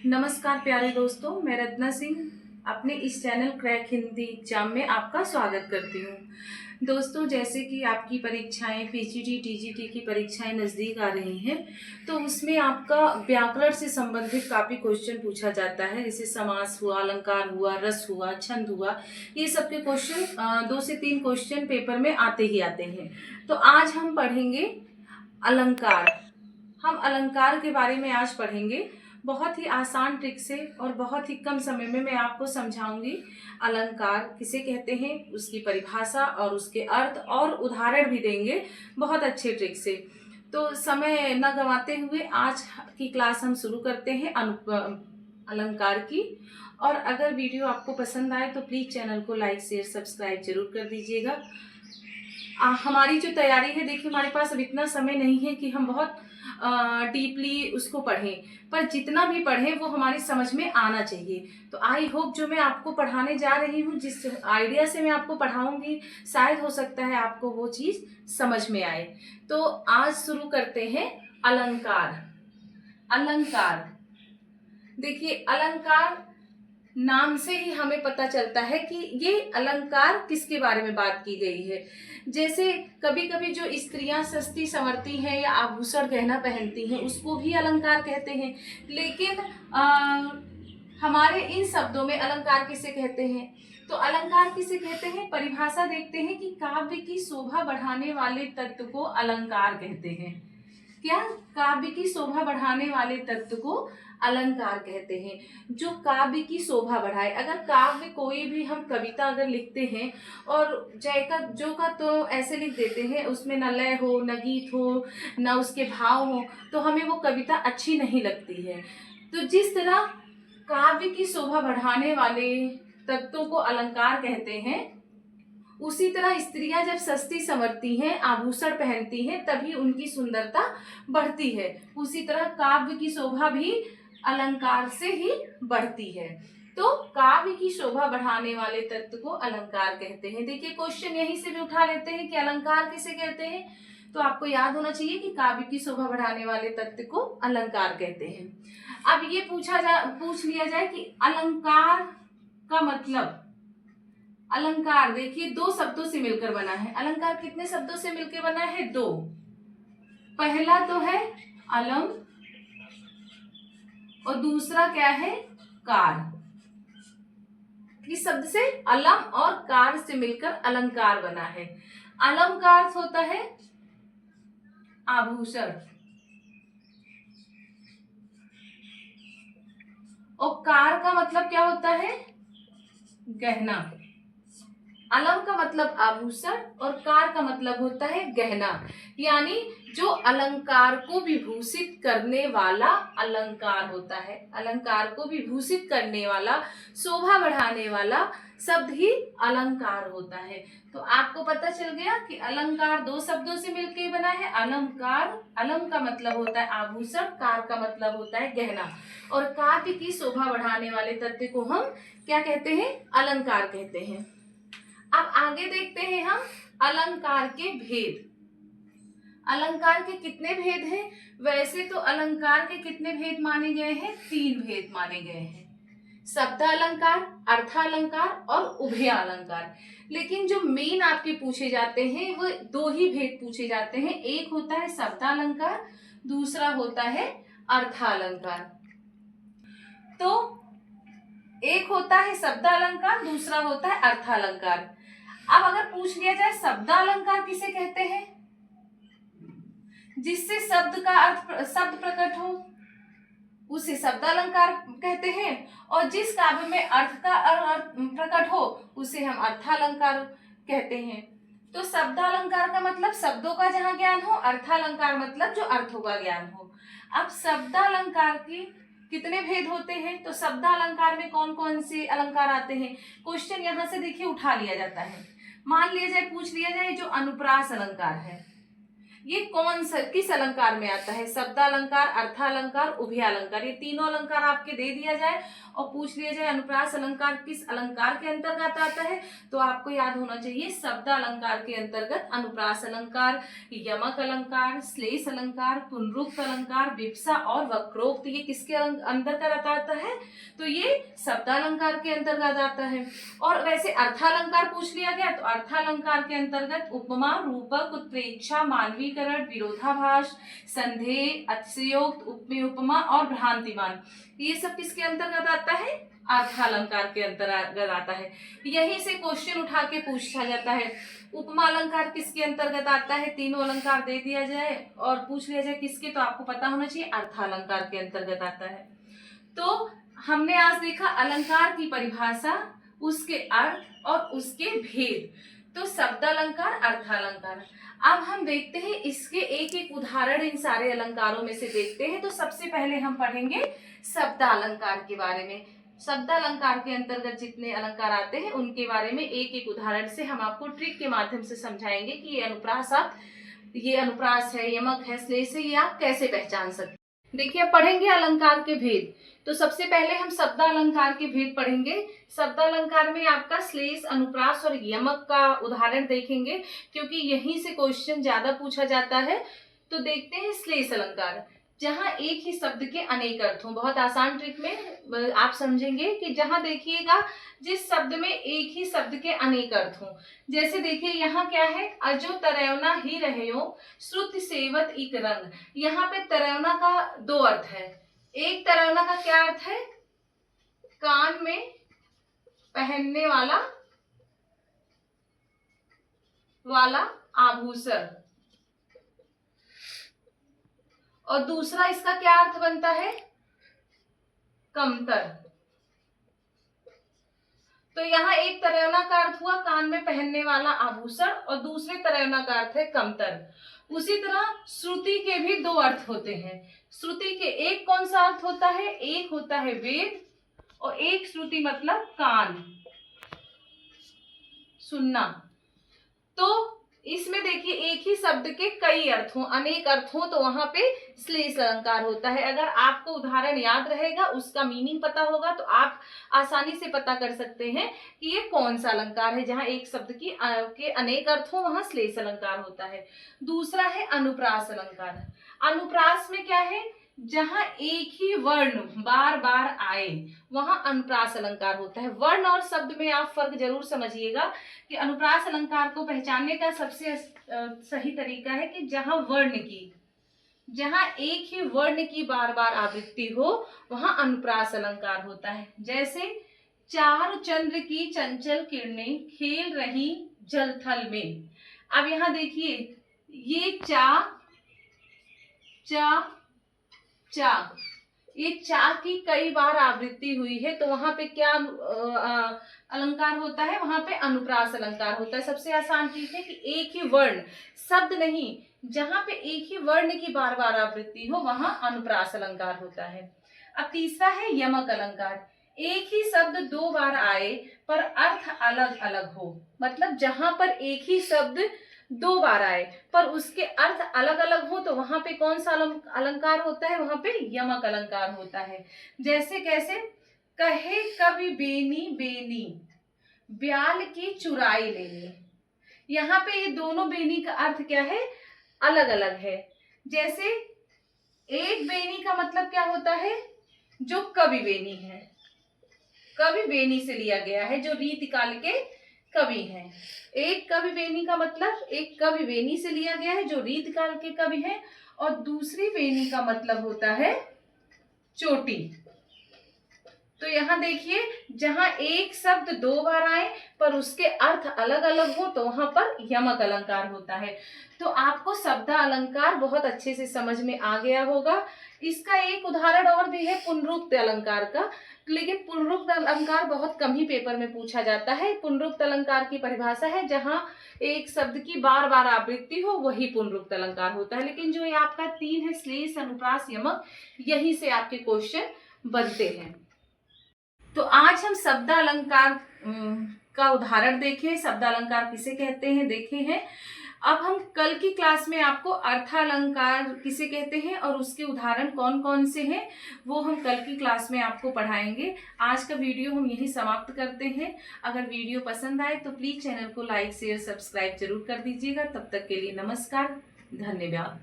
नमस्कार प्यारे दोस्तों, मैं रत्ना सिंह अपने इस चैनल क्रैक हिंदी एग्जाम में आपका स्वागत करती हूँ। दोस्तों, जैसे कि आपकी परीक्षाएं पीजीटी टीजीटी की परीक्षाएं नज़दीक आ रही हैं, तो उसमें आपका व्याकरण से संबंधित काफ़ी क्वेश्चन पूछा जाता है। जैसे समास हुआ, अलंकार हुआ, रस हुआ, छंद हुआ, ये सब के क्वेश्चन 2 से 3 क्वेश्चन पेपर में आते ही आते हैं। तो आज हम पढ़ेंगे अलंकार। हम अलंकार के बारे में आज पढ़ेंगे। बहुत ही आसान ट्रिक से और बहुत ही कम समय में मैं आपको समझाऊंगी अलंकार किसे कहते हैं, उसकी परिभाषा और उसके अर्थ, और उदाहरण भी देंगे बहुत अच्छे ट्रिक से। तो समय न गंवाते हुए आज की क्लास हम शुरू करते हैं अलंकार की। और अगर वीडियो आपको पसंद आए तो प्लीज़ चैनल को लाइक शेयर सब्सक्राइब जरूर कर दीजिएगा। हमारी जो तैयारी है, देखिए हमारे पास अब इतना समय नहीं है कि हम बहुत डीपली उसको पढ़ें, पर जितना भी पढ़ें वो हमारी समझ में आना चाहिए। तो आई होप जो मैं आपको पढ़ाने जा रही हूँ, जिस आइडिया से मैं आपको पढ़ाऊंगी, शायद हो सकता है आपको वो चीज़ समझ में आए। तो आज शुरू करते हैं अलंकार। अलंकार, देखिए अलंकार नाम से ही हमें पता चलता है कि ये अलंकार किसके बारे में बात की गई है। जैसे कभी कभी जो स्त्रियां सस्ती संवरती हैं या आभूषण गहना पहनती हैं, उसको भी अलंकार कहते हैं। लेकिन हमारे इन शब्दों में अलंकार किसे कहते हैं? तो अलंकार किसे कहते हैं, परिभाषा देखते हैं कि काव्य की शोभा बढ़ाने वाले तत्व को अलंकार कहते हैं। क्या? काव्य की शोभा बढ़ाने वाले तत्व को अलंकार कहते हैं, जो काव्य की शोभा बढ़ाए। अगर काव्य कोई भी हम कविता अगर लिखते हैं और जय का जो का तो ऐसे लिख देते हैं, उसमें न लय हो, न गीत हो, न उसके भाव हो, तो हमें वो कविता अच्छी नहीं लगती है। तो जिस तरह काव्य की शोभा बढ़ाने वाले तत्वों को अलंकार कहते हैं, उसी तरह स्त्रियां जब सस्ती संवरती हैं, आभूषण पहनती हैं, तभी उनकी सुंदरता बढ़ती है। उसी तरह काव्य की शोभा भी अलंकार से ही बढ़ती है। तो काव्य की शोभा बढ़ाने वाले तत्व को अलंकार कहते हैं। देखिए क्वेश्चन यहीं से भी उठा लेते हैं कि अलंकार किसे कहते हैं। तो आपको याद होना चाहिए कि काव्य की शोभा बढ़ाने वाले तत्व को अलंकार कहते हैं। अब ये पूछ लिया जाए कि अलंकार का मतलब। अलंकार देखिए 2 शब्दों से मिलकर बना है। अलंकार कितने शब्दों से मिलकर बना है? 2। पहला तो है अलम और दूसरा क्या है? कार। इस शब्द से अलम और कार से मिलकर अलंकार बना है। अलम का अर्थ होता है आभूषण, और कार का मतलब क्या होता है? गहना। अलम का मतलब आभूषण और कार का मतलब होता है गहना। यानी जो अलंकार को विभूषित करने वाला अलंकार होता है, अलंकार को विभूषित करने वाला, शोभा बढ़ाने वाला शब्द ही अलंकार होता है। तो आपको पता चल गया कि अलंकार 2 शब्दों से मिलकर बना है। अलंकार, अलम का मतलब होता है आभूषण, कार का मतलब होता है गहना, और काव्य की शोभा बढ़ाने वाले तत्व को हम क्या कहते हैं? अलंकार कहते हैं। अब आगे देखते हैं हम अलंकार के भेद। अलंकार के कितने भेद हैं? वैसे तो अलंकार के कितने भेद माने गए हैं? 3 भेद माने गए हैं। शब्द अलंकार, अर्थालंकार और उभय अलंकार। लेकिन जो मेन आपके पूछे जाते हैं वो 2 ही भेद पूछे जाते हैं। एक होता है शब्दालंकार, दूसरा होता है अर्थालंकार। तो एक होता है शब्दालंकार, दूसरा होता है अर्थालंकार। अब अगर पूछ लिया जाए शब्दालंकार किसे कहते हैं? जिससे शब्द का अर्थ, शब्द प्रकट हो, उसे शब्दालंकार कहते हैं। और जिस काव्य में अर्थ का अर्थ प्रकट हो, उसे हम अर्थालंकार कहते हैं। तो शब्दालंकार का मतलब शब्दों का जहां ज्ञान हो, अर्थालंकार मतलब जो अर्थों का ज्ञान हो। अब शब्दालंकार के कितने भेद होते हैं? तो शब्दालंकार में कौन कौन से अलंकार आते हैं? क्वेश्चन यहां से देखिए उठा लिया जाता है। मान लिया जाए, पूछ लिया जाए जो अनुप्रास अलंकार है, ये कौन सा किस अलंकार में आता है? शब्दालंकार, अर्थालंकार, उभयालंकार, ये तीनों अलंकार आपके दे दिया जाए और पूछ लिया जाए अनुप्रास अलंकार किस अलंकार के अंतर्गत आता है, तो आपको याद होना चाहिए शब्दालंकार के अंतर्गत अनुप्रास अलंकार, यमक अलंकार, श्लेष अलंकार, पुनरुक्त अलंकार, विप्सा और वक्रोक्त, ये किसके अंतर्गत आता है? तो ये शब्दालंकार के अंतर्गत आता है। और वैसे अर्थालंकार पूछ लिया गया, तो अर्थालंकार के अंतर्गत उपमा, रूपक, उत्प्रेक्षा, मानवीकरण, विरोधाभास, संदेह, अतिशयोक्त, उपमेय उपमा और भ्रांतिमान, ये सब किसके अंतर्गत आता है? अर्थालंकार के अंतर्गत आता है। यहीं से क्वेश्चन उठा के पूछा जाता है उपमा अलंकार किसके अंतर्गत आता है, तीनों अलंकार दे दिया जाए और पूछ लिया जाए किसके, तो आपको पता होना चाहिए अर्थालंकार के अंतर्गत आता है। तो हमने आज देखा अलंकार की परिभाषा, उसके अर्थ और उसके भेद, तो शब्दालंकार, अर्थालंकार। अब हम देखते हैं इसके एक एक उदाहरण इन सारे अलंकारों में से देखते हैं। तो सबसे पहले हम पढ़ेंगे शब्दालंकार के बारे में। शब्दालंकार के अंतर्गत जितने अलंकार आते हैं उनके बारे में एक एक उदाहरण से हम आपको ट्रिक के माध्यम से समझाएंगे कि ये अनुप्रास है, यमक है, श्लेष है, ये आप कैसे पहचान सकते हैं। देखिए अब पढ़ेंगे अलंकार के भेद। तो सबसे पहले हम शब्दालंकार के भेद पढ़ेंगे। शब्दालंकार में आपका श्लेष, अनुप्रास और यमक का उदाहरण देखेंगे क्योंकि यहीं से क्वेश्चन ज्यादा पूछा जाता है। तो देखते हैं श्लेष अलंकार, जहां एक ही शब्द के अनेक अर्थ हों। बहुत आसान ट्रिक में आप समझेंगे कि जहां देखिएगा जिस शब्द में एक ही शब्द के अनेक अर्थ हों, जैसे देखिए यहाँ क्या है, अजो तरयवना ही रहयो श्रुति सेवत इक रंग। यहाँ पे तरयवना का दो अर्थ है। एक तरयवना का क्या अर्थ है? कान में पहनने वाला आभूषण, और दूसरा इसका क्या अर्थ बनता है? कमतर। तो यहाँ एक तरयवना का अर्थ हुआ कान में पहनने वाला आभूषण और दूसरे तरयवना का अर्थ है कमतर। उसी तरह श्रुति के भी दो अर्थ होते हैं। श्रुति के एक कौन सा अर्थ होता है? एक होता है वेद और एक श्रुति मतलब कान, सुनना। तो इसमें देखिए एक ही शब्द के कई अर्थ हों, अनेक अर्थ हों, तो वहां पे श्लेष अलंकार होता है। अगर आपको उदाहरण याद रहेगा, उसका मीनिंग पता होगा, तो आप आसानी से पता कर सकते हैं कि ये कौन सा अलंकार है। जहां एक शब्द के अनेक अर्थ हों वहां श्लेष अलंकार होता है। दूसरा है अनुप्रास अलंकार। अनुप्रास में क्या है? जहां एक ही वर्ण बार बार आए वहां अनुप्रास अलंकार होता है। वर्ण और शब्द में आप फर्क जरूर समझिएगा कि अनुप्रास अलंकार को पहचानने का सबसे सही तरीका है कि जहां एक ही वर्ण की बार बार आवृत्ति हो वहां अनुप्रास अलंकार होता है। जैसे चार चंद्र की चंचल किरणें खेल रही जल थल में। अब यहाँ देखिए ये ये चा की कई बार आवृत्ति हुई है, तो वहां पे क्या अलंकार होता है? वहां पे अनुप्रास अलंकार होता है। सबसे आसान चीज है कि एक ही वर्ण, शब्द नहीं, जहां पे एक ही वर्ण की बार बार आवृत्ति हो वहां अनुप्रास अलंकार होता है। अब तीसरा है यमक अलंकार। एक ही शब्द दो बार आए पर अर्थ अलग अलग हो, मतलब जहां पर एक ही शब्द दो बार आए पर उसके अर्थ अलग अलग हो, तो वहां पे कौन सा अलंकार होता है? वहां पे यमक अलंकार होता है। जैसे कैसे? कहे कवि बेनी बेनी ब्याल की चुराई लेनी। यहाँ पे ये दोनों बेनी का अर्थ क्या है? अलग अलग है। जैसे एक बेनी का मतलब क्या होता है? जो कवि बेनी है, कवि बेनी से लिया गया है, जो रीतिकाल के कवि हैं। एक कवि बेनी का मतलब एक कवि बेनी से लिया गया है जो रीतकाल के कवि हैं, और दूसरी बेनी का मतलब होता है चोटी। तो यहाँ देखिए जहां एक शब्द दो बार आए पर उसके अर्थ अलग अलग हो, तो वहां पर यमक अलंकार होता है। तो आपको शब्दा अलंकार बहुत अच्छे से समझ में आ गया होगा। इसका एक उदाहरण और भी है पुनरुक्त अलंकार का, लेकिन पुनरुक्त अलंकार बहुत कम ही पेपर में पूछा जाता है। पुनरुक्त अलंकार की परिभाषा है जहां एक शब्द की बार बार आवृत्ति हो वही पुनरुक्त अलंकार होता है। लेकिन जो ये आपका तीन है श्लेष, अनुप्रास, यमक, यही से आपके क्वेश्चन बनते हैं। तो आज हम शब्दालंकार का उदाहरण देखें। शब्दालंकार किसे कहते हैं देखे हैं। अब हम कल की क्लास में आपको अर्थालंकार किसे कहते हैं और उसके उदाहरण कौन कौन से हैं वो हम कल की क्लास में आपको पढ़ाएंगे। आज का वीडियो हम यही समाप्त करते हैं। अगर वीडियो पसंद आए तो प्लीज़ चैनल को लाइक शेयर सब्सक्राइब जरूर कर दीजिएगा। तब तक के लिए नमस्कार, धन्यवाद।